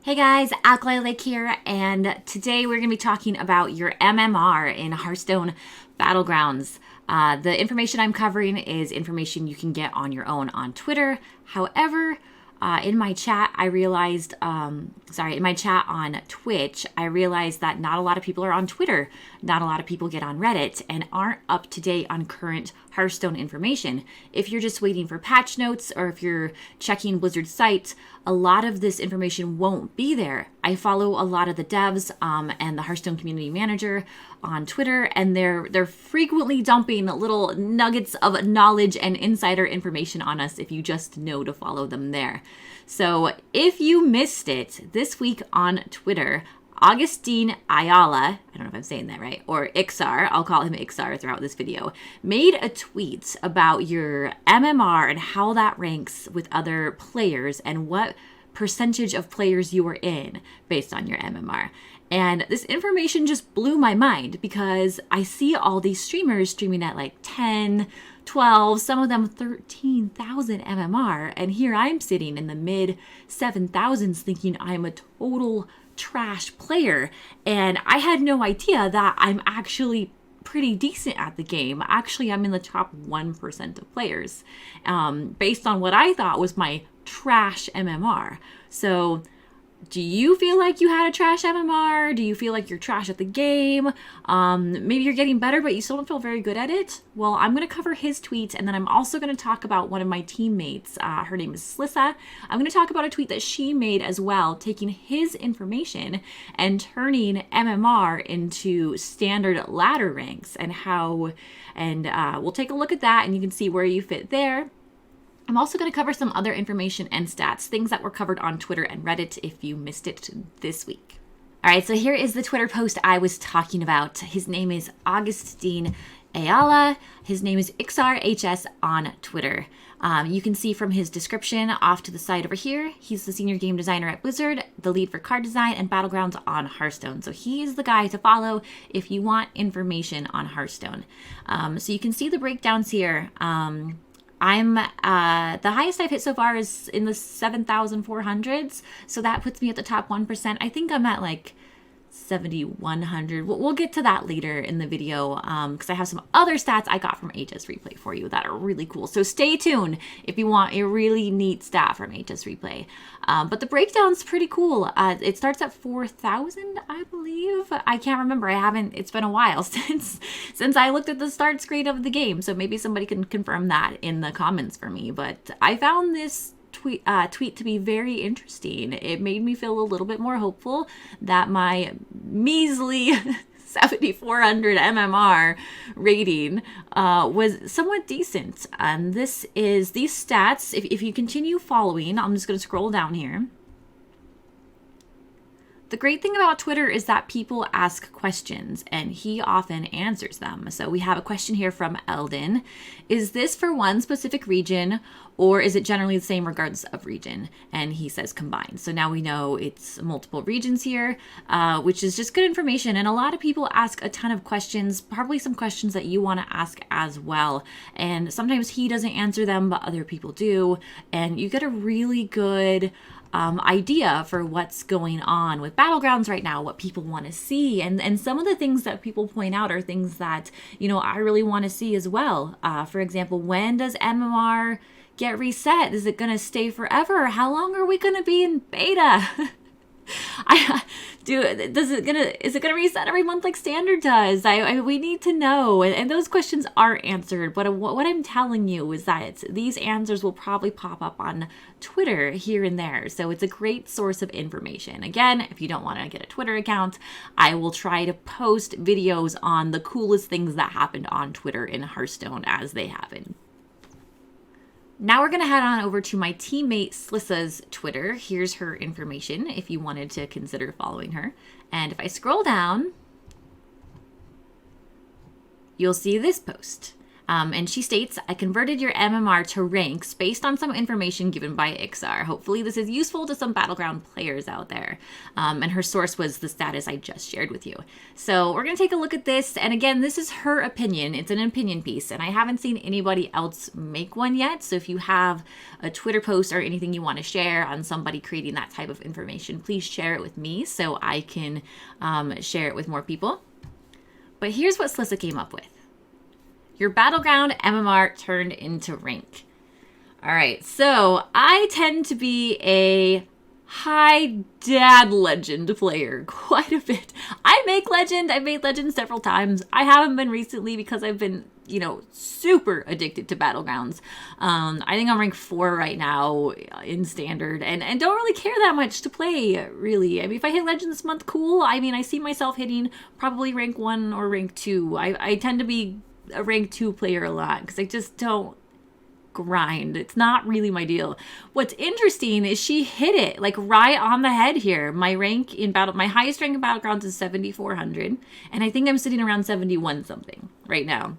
Hey guys, Alkali Lake here, and today we're going to be talking about your MMR in Hearthstone Battlegrounds. The information I'm covering is information you can get on your own on Twitter. However, in my chat, I realized, in my chat on Twitch, I realized that not a lot of people are on Twitter. Not a lot of people get on Reddit and aren't up to date on current Hearthstone information. If you're just waiting for patch notes or if you're checking Blizzard's site, a lot of this information won't be there. I follow a lot of the devs and the Hearthstone community manager on Twitter, and they're frequently dumping little nuggets of knowledge and insider information on us if you just know to follow them there. So if you missed it, this week on Twitter, Augustine Ayala, I don't know if I'm saying that right, or Ixar, I'll call him Ixar throughout this video, made a tweet about your MMR and how that ranks with other players and what percentage of players you are in based on your MMR. And this information just blew my mind because I see all these streamers streaming at like 10, 12, some of them 13,000 MMR. And here I'm sitting in the mid 7,000s thinking I'm a total trash player. And I had no idea that I'm actually pretty decent at the game. Actually, I'm in the top 1% of players based on what I thought was my trash MMR. So do you feel like you had a trash MMR? Do you feel like you're trash at the game? Maybe you're getting better, but you still don't feel very good at it? Well, I'm going to cover his tweet, and then I'm also going to talk about one of my teammates. Her name is Lissa. I'm going to talk about a tweet that she made as well, taking his information and turning MMR into standard ladder ranks and how, and we'll take a look at that, and you can see where you fit there. I'm also going to cover some other information and stats, things that were covered on Twitter and Reddit if you missed it this week. All right, so here is the Twitter post I was talking about. His name is Augustine Ayala. His name is IxarHS on Twitter. You can see from his description off to the side over here, he's the senior game designer at Blizzard, the lead for card design and Battlegrounds on Hearthstone. So he is the guy to follow if you want information on Hearthstone. So you can see the breakdowns here. I'm the highest I've hit so far is in the 7,400s, so that puts me at the top 1%. I think I'm at like 7,100. We'll get to that later in the video because I have some other stats I got from HS Replay for you that are really cool. So stay tuned if you want a really neat stat from HS Replay. But the breakdown's pretty cool. It starts at 4,000, I believe. I can't remember. It's been a while since I looked at the start screen of the game. So maybe somebody can confirm that in the comments for me. But I found this tweet to be very interesting. It made me feel a little bit more hopeful that my measly 7,400 MMR rating was somewhat decent. And these stats, if you continue following, I'm just going to scroll down here. The great thing about Twitter is that people ask questions and he often answers them. So we have a question here from Eldon. Is this for one specific region or is it generally the same regardless of region? And he says combined. So now we know it's multiple regions here, which is just good information. And a lot of people ask a ton of questions, probably some questions that you want to ask as well. And sometimes he doesn't answer them, but other people do. And you get a really good idea for what's going on with Battlegrounds right now, what people want to see. And some of the things that people point out are things that, I really want to see as well. For example, when does MMR get reset? Is it going to stay forever? How long are we going to be in beta? Is it gonna reset every month like standard does? We need to know, and those questions are answered. But what I'm telling you is that these answers will probably pop up on Twitter here and there, so it's a great source of information. Again, if you don't want to get a Twitter account, I will try to post videos on the coolest things that happened on Twitter in Hearthstone as they happen. Now we're going to head on over to my teammate Lissa's Twitter. Here's her information if you wanted to consider following her. And if I scroll down, you'll see this post. And she states, I converted your MMR to ranks based on some information given by Ixar. Hopefully this is useful to some Battleground players out there. And her source was the status I just shared with you. So we're going to take a look at this. And again, this is her opinion. It's an opinion piece. And I haven't seen anybody else make one yet. So if you have a Twitter post or anything you want to share on somebody creating that type of information, please share it with me so I can share it with more people. But here's what Lissa came up with. Your Battleground MMR turned into rank. All right, so I tend to be a high dad legend player quite a bit. I make legend. I've made legend several times. I haven't been recently because I've been, super addicted to Battlegrounds. I think I'm rank 4 right now in standard and don't really care that much to play, really. I mean, if I hit legend this month, cool. I mean, I see myself hitting probably rank 1 or rank 2. I tend to be a rank 2 player a lot because I just don't grind. It's not really my deal. What's interesting is she hit it like right on the head here. My highest rank in Battlegrounds is 7,400, and I think I'm sitting around 71 something right now.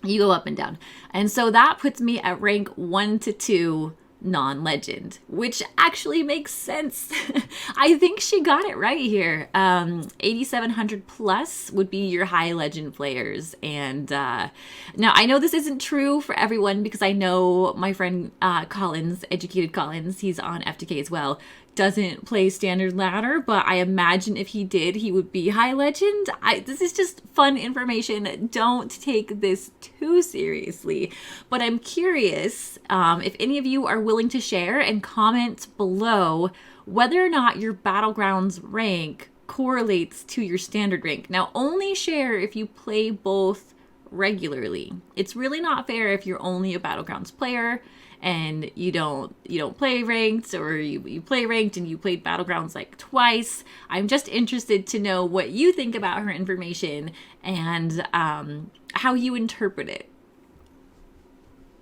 You go up and down, and so that puts me at rank 1 to 2 non-legend, which actually makes sense. I think she got it right here. 8,700 plus would be your high legend players. And now I know this isn't true for everyone because I know my friend Collins, Educated Collins, he's on FTK as well, doesn't play standard ladder, but I imagine if he did, he would be high legend. This is just fun information. Don't take this too seriously, but I'm curious if any of you are willing to share and comment below whether or not your Battlegrounds rank correlates to your standard rank. Now, only share if you play both regularly. It's really not fair if you're only a Battlegrounds player and you don't play ranked, or you play ranked and you played Battlegrounds like twice. I'm just interested to know what you think about her information and how you interpret it.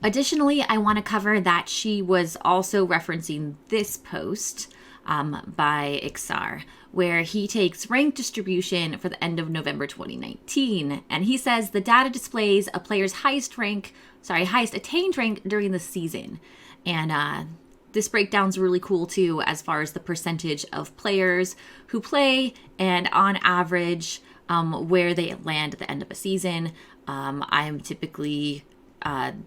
Additionally, I want to cover that she was also referencing this post by Ixar, where he takes rank distribution for the end of November 2019. And he says the data displays a player's highest attained rank during the season. And this breakdown's really cool too, as far as the percentage of players who play and on average where they land at the end of a season. I'm typically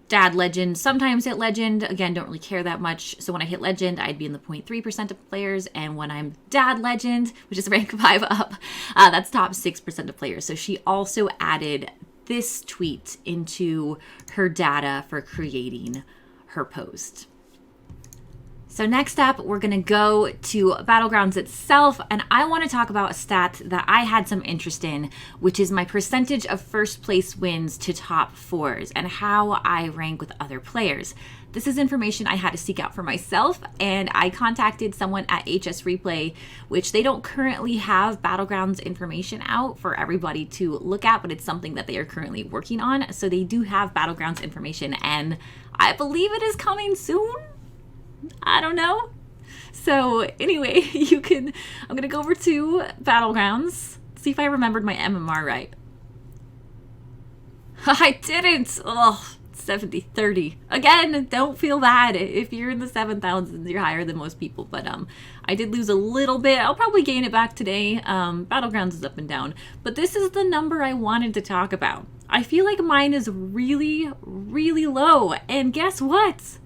dad legend, sometimes hit legend. Again, don't really care that much. So when I hit legend, I'd be in the 0.3% of players. And when I'm dad legend, which is rank 5 up, that's top 6% of players. So she also added this tweet into her data for creating her post. So next up, we're going to go to Battlegrounds itself, and I want to talk about a stat that I had some interest in, which is my percentage of first place wins to top 4s and how I rank with other players. This is information I had to seek out for myself, and I contacted someone at HS Replay, which they don't currently have Battlegrounds information out for everybody to look at, but it's something that they are currently working on. So they do have Battlegrounds information, and I believe it is coming soon. I don't know. So anyway, I'm going to go over to Battlegrounds, see if I remembered my MMR right. I didn't. Oh, 70-30. Again, don't feel bad if you're in the 7,000s, you're higher than most people. But I did lose a little bit. I'll probably gain it back today. Battlegrounds is up and down. But this is the number I wanted to talk about. I feel like mine is really, really low. And guess what?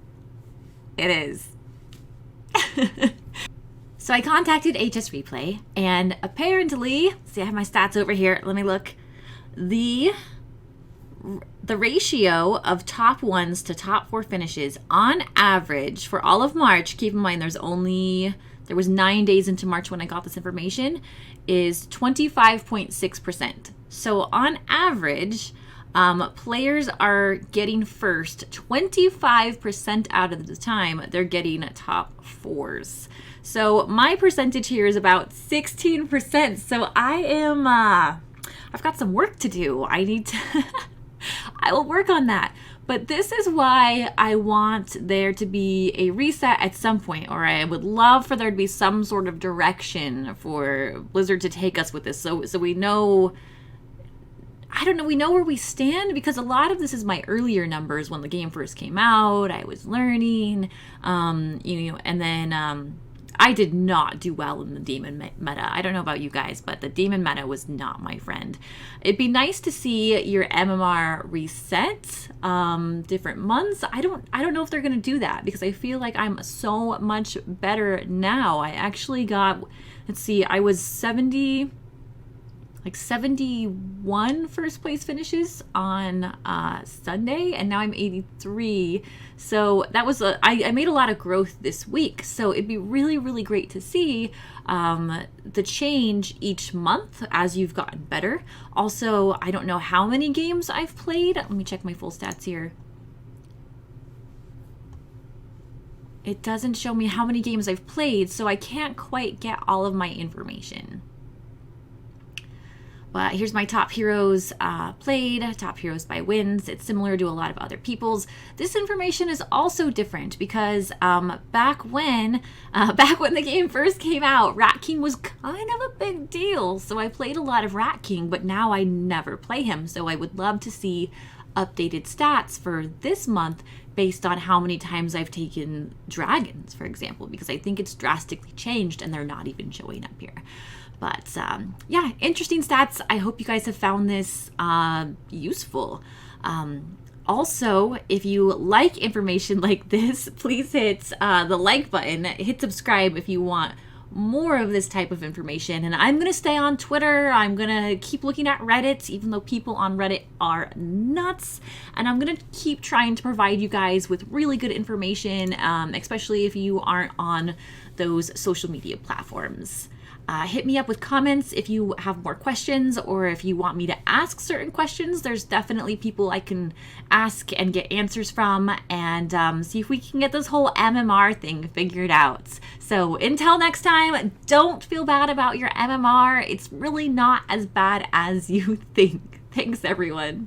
It is. So I contacted HS Replay, and apparently, see, I have my stats over here. Let me look. The ratio of top 1s to top 4 finishes on average for all of March, keep in mind there was 9 days into March when I got this information, is 25.6%. So on average, players are getting first 25% out of the time. They're getting top 4s. So my percentage here is about 16%. So I've got some work to do. I will work on that. But this is why I want there to be a reset at some point, or I would love for there to be some sort of direction for Blizzard to take us with this, so we know I don't know, we know where we stand because a lot of this is my earlier numbers when the game first came out. I was learning, and then I did not do well in the demon meta. I don't know about you guys, but the demon meta was not my friend. It'd be nice to see your MMR reset different months. I don't know if they're gonna do that because I feel like I'm so much better now. I actually got, let's see, I was 71 first place finishes on Sunday, and now I'm 83. So that was I made a lot of growth this week. So it'd be really, really great to see the change each month as you've gotten better. Also, I don't know how many games I've played. Let me check my full stats here. It doesn't show me how many games I've played, so I can't quite get all of my information. But here's my top heroes played, top heroes by wins. It's similar to a lot of other people's. This information is also different because back when the game first came out, Rat King was kind of a big deal. So I played a lot of Rat King, but now I never play him. So I would love to see updated stats for this month based on how many times I've taken dragons, for example, because I think it's drastically changed and they're not even showing up here. But yeah, interesting stats. I hope you guys have found this useful. Also, if you like information like this, please hit the like button. Hit subscribe if you want more of this type of information. And I'm going to stay on Twitter. I'm going to keep looking at Reddit, even though people on Reddit are nuts. And I'm going to keep trying to provide you guys with really good information, especially if you aren't on those social media platforms. Hit me up with comments if you have more questions or if you want me to ask certain questions. There's definitely people I can ask and get answers from, and see if we can get this whole MMR thing figured out. So until next time, don't feel bad about your MMR. It's really not as bad as you think. Thanks, everyone.